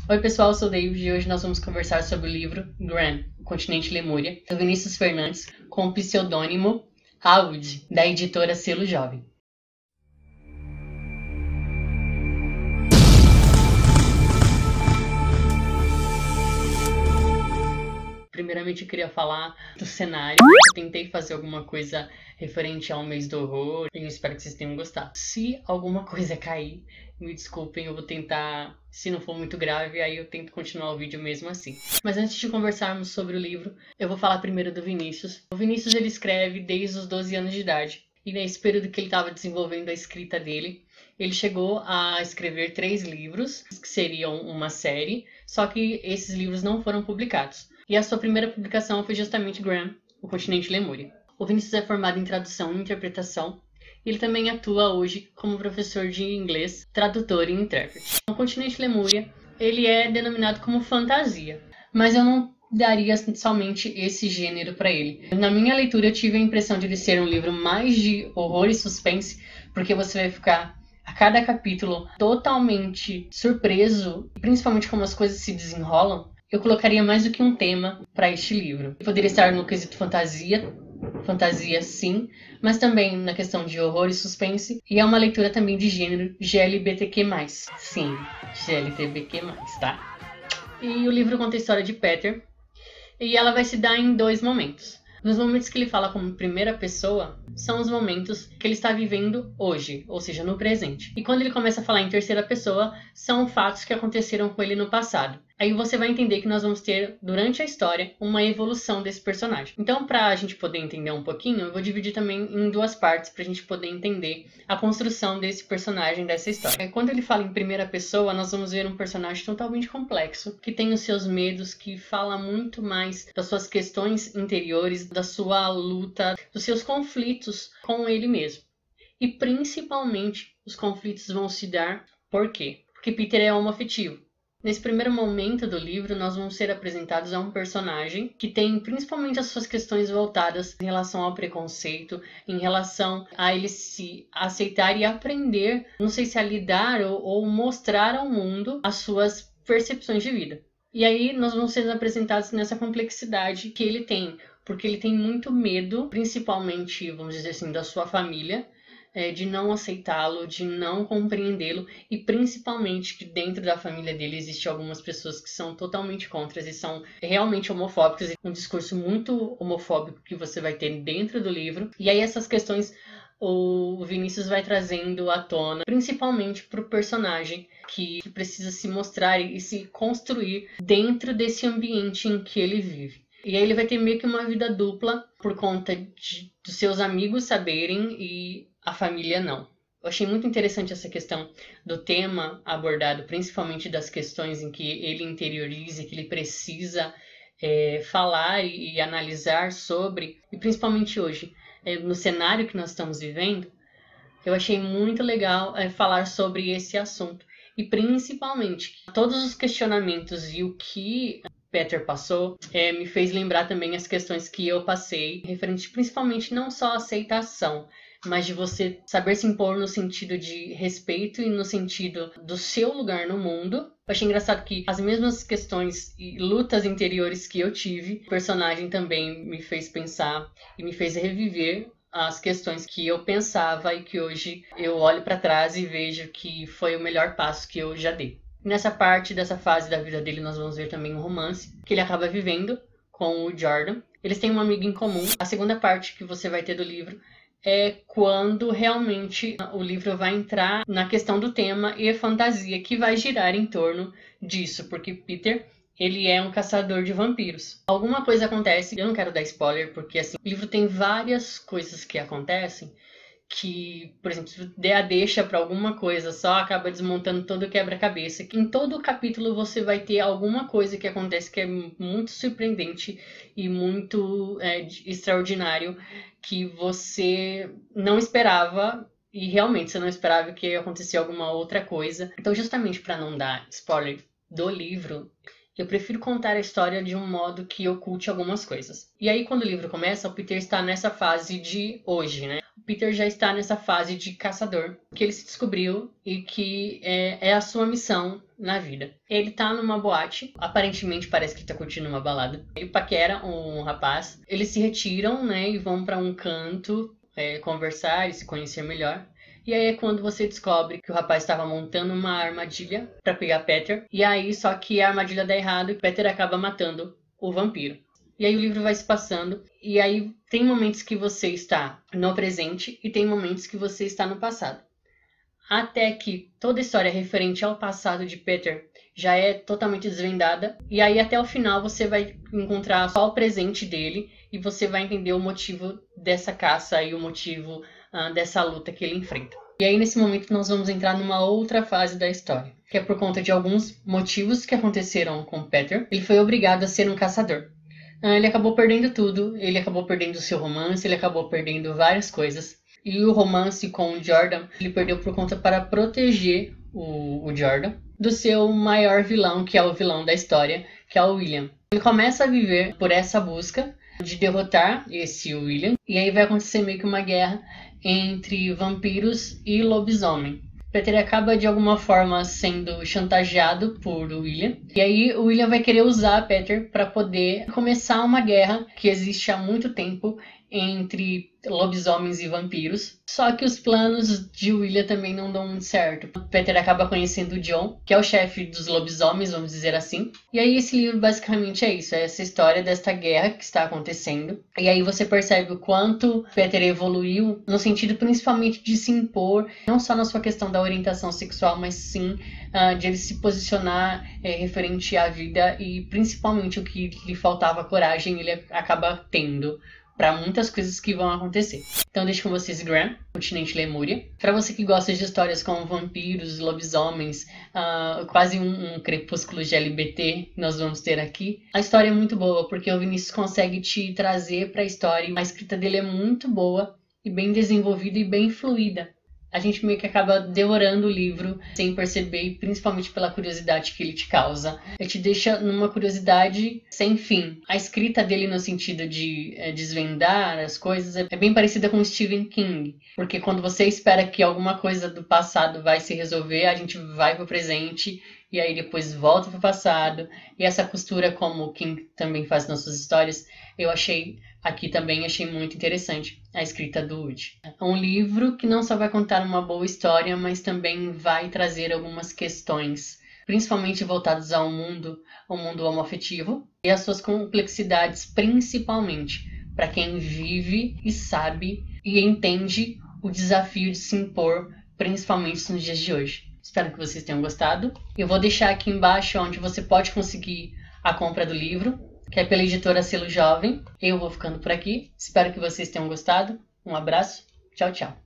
Oi pessoal, eu sou o David e hoje nós vamos conversar sobre o livro Gran, o Continente Lemúria, do Vinícius Fernandes, com o pseudônimo Raúd, da editora Selo Jovem. Primeiramente eu queria falar do cenário. Eu tentei fazer alguma coisa referente ao mês do horror e eu espero que vocês tenham gostado. Se alguma coisa cair, me desculpem, eu vou tentar, se não for muito grave, aí eu tento continuar o vídeo mesmo assim. Mas antes de conversarmos sobre o livro, eu vou falar primeiro do Vinícius. O Vinícius ele escreve desde os 12 anos de idade. E nesse período que ele estava desenvolvendo a escrita dele, ele chegou a escrever 3 livros, que seriam uma série, só que esses livros não foram publicados. E a sua primeira publicação foi justamente Gran, o Continente Lemúria. O Vinícius é formado em tradução e interpretação. E ele também atua hoje como professor de inglês, tradutor e intérprete. O Continente Lemúria, ele é denominado como fantasia, mas eu não daria somente esse gênero para ele. Na minha leitura eu tive a impressão de ele ser um livro mais de horror e suspense, porque você vai ficar a cada capítulo totalmente surpreso, principalmente como as coisas se desenrolam. Eu colocaria mais do que um tema para este livro. Poderia estar no quesito fantasia sim, mas também na questão de horror e suspense, e é uma leitura também de gênero GLBTQ+. Sim, GLTBQ+, tá? E o livro conta a história de Peter, e ela vai se dar em 2 momentos. Nos momentos que ele fala como primeira pessoa, são os momentos que ele está vivendo hoje, ou seja, no presente. E quando ele começa a falar em terceira pessoa, são fatos que aconteceram com ele no passado. Aí você vai entender que nós vamos ter, durante a história, uma evolução desse personagem. Então, para a gente poder entender um pouquinho, eu vou dividir também em 2 partes, para a gente poder entender a construção desse personagem, dessa história. Quando ele fala em primeira pessoa, nós vamos ver um personagem totalmente complexo, que tem os seus medos, que fala muito mais das suas questões interiores, da sua luta, dos seus conflitos com ele mesmo. E principalmente, os conflitos vão se dar por quê? Porque Peter é homoafetivo. Nesse primeiro momento do livro, nós vamos ser apresentados a um personagem que tem principalmente as suas questões voltadas em relação ao preconceito, em relação a ele se aceitar e aprender, não sei se a lidar ou mostrar ao mundo as suas percepções de vida. E aí nós vamos ser apresentados nessa complexidade que ele tem, porque ele tem muito medo, principalmente, vamos dizer assim, da sua família, de não aceitá-lo, de não compreendê-lo, e principalmente que dentro da família dele existem algumas pessoas que são totalmente contras e são realmente homofóbicas, um discurso muito homofóbico que você vai ter dentro do livro. E aí essas questões o Vinícius vai trazendo à tona, principalmente para o personagem que precisa se mostrar e se construir dentro desse ambiente em que ele vive. E aí ele vai ter meio que uma vida dupla por conta dos seus amigos saberem e a família não. Eu achei muito interessante essa questão do tema abordado, principalmente das questões em que ele interioriza, que ele precisa falar e analisar sobre, e principalmente hoje, no cenário que nós estamos vivendo, eu achei muito legal falar sobre esse assunto. E principalmente, todos os questionamentos e o que Peter passou, me fez lembrar também as questões que eu passei, referente principalmente não só à aceitação, mas de você saber se impor no sentido de respeito e no sentido do seu lugar no mundo. Eu achei engraçado que as mesmas questões e lutas interiores que eu tive, o personagem também me fez pensar e me fez reviver as questões que eu pensava e que hoje eu olho para trás e vejo que foi o melhor passo que eu já dei. Nessa parte dessa fase da vida dele, nós vamos ver também um romance que ele acaba vivendo com o Jordan. Eles têm um amigo em comum. A segunda parte que você vai ter do livro é quando realmente o livro vai entrar na questão do tema e a fantasia que vai girar em torno disso, porque Peter, ele é um caçador de vampiros. Alguma coisa acontece, eu não quero dar spoiler, porque assim, o livro tem várias coisas que acontecem que, por exemplo, se der a deixa para alguma coisa só, acaba desmontando todo o quebra-cabeça. Em todo o capítulo você vai ter alguma coisa que acontece que é muito surpreendente e muito extraordinário, que você não esperava e realmente você não esperava que ia acontecer alguma outra coisa. Então, justamente para não dar spoiler do livro, eu prefiro contar a história de um modo que oculte algumas coisas. E aí, quando o livro começa, o Peter está nessa fase de hoje, né? Peter já está nessa fase de caçador, que ele se descobriu e que é a sua missão na vida. Ele tá numa boate, aparentemente parece que ele tá curtindo uma balada. Ele paquera um rapaz, eles se retiram, né, e vão para um canto conversar e se conhecer melhor. E aí é quando você descobre que o rapaz estava montando uma armadilha para pegar Peter. E aí só que a armadilha dá errado e Peter acaba matando o vampiro. E aí o livro vai se passando. E aí tem momentos que você está no presente e tem momentos que você está no passado. Até que toda a história referente ao passado de Peter já é totalmente desvendada. E aí até o final você vai encontrar só o presente dele. E você vai entender o motivo dessa caça e o motivo dessa luta que ele enfrenta. E aí nesse momento nós vamos entrar numa outra fase da história, que é por conta de alguns motivos que aconteceram com Peter. Ele foi obrigado a ser um caçador. Ele acabou perdendo tudo, ele acabou perdendo o seu romance, ele acabou perdendo várias coisas. E o romance com o Jordan, ele perdeu por conta para proteger o Jordan do seu maior vilão, que é o vilão da história, que é o William. Ele começa a viver por essa busca de derrotar esse William, e aí vai acontecer meio que uma guerra entre vampiros e lobisomem. Peter acaba de alguma forma sendo chantageado por William, e aí o William vai querer usar Peter para poder começar uma guerra que existe há muito tempo entre lobisomens e vampiros. Só que os planos de William também não dão muito certo. Peter acaba conhecendo o John, que é o chefe dos lobisomens, vamos dizer assim. E aí esse livro basicamente é isso, é essa história desta guerra que está acontecendo. E aí você percebe o quanto Peter evoluiu, no sentido principalmente de se impor, não só na sua questão da orientação sexual, mas sim de ele se posicionar referente à vida, e principalmente o que lhe faltava coragem ele acaba tendo para muitas coisas que vão acontecer. Então deixo com vocês Graham, Continente Lemúria. Para você que gosta de histórias com vampiros, lobisomens, quase um crepúsculo GLBT que nós vamos ter aqui. A história é muito boa, porque o Vinícius consegue te trazer para a história. A escrita dele é muito boa e bem desenvolvida e bem fluida. A gente meio que acaba devorando o livro sem perceber, e principalmente pela curiosidade que ele te causa. Ele te deixa numa curiosidade sem fim. A escrita dele no sentido de desvendar as coisas é bem parecida com Stephen King. Porque quando você espera que alguma coisa do passado vai se resolver, a gente vai pro presente e aí depois volta pro passado. E essa costura, como o King também faz nas suas histórias, eu achei muito interessante a escrita do Wood. É um livro que não só vai contar uma boa história, mas também vai trazer algumas questões, principalmente voltadas ao mundo homoafetivo e as suas complexidades, principalmente para quem vive e sabe e entende o desafio de se impor, principalmente nos dias de hoje. Espero que vocês tenham gostado. Eu vou deixar aqui embaixo onde você pode conseguir a compra do livro, que é pela editora Selo Jovem. Eu vou ficando por aqui. Espero que vocês tenham gostado. Um abraço. Tchau, tchau.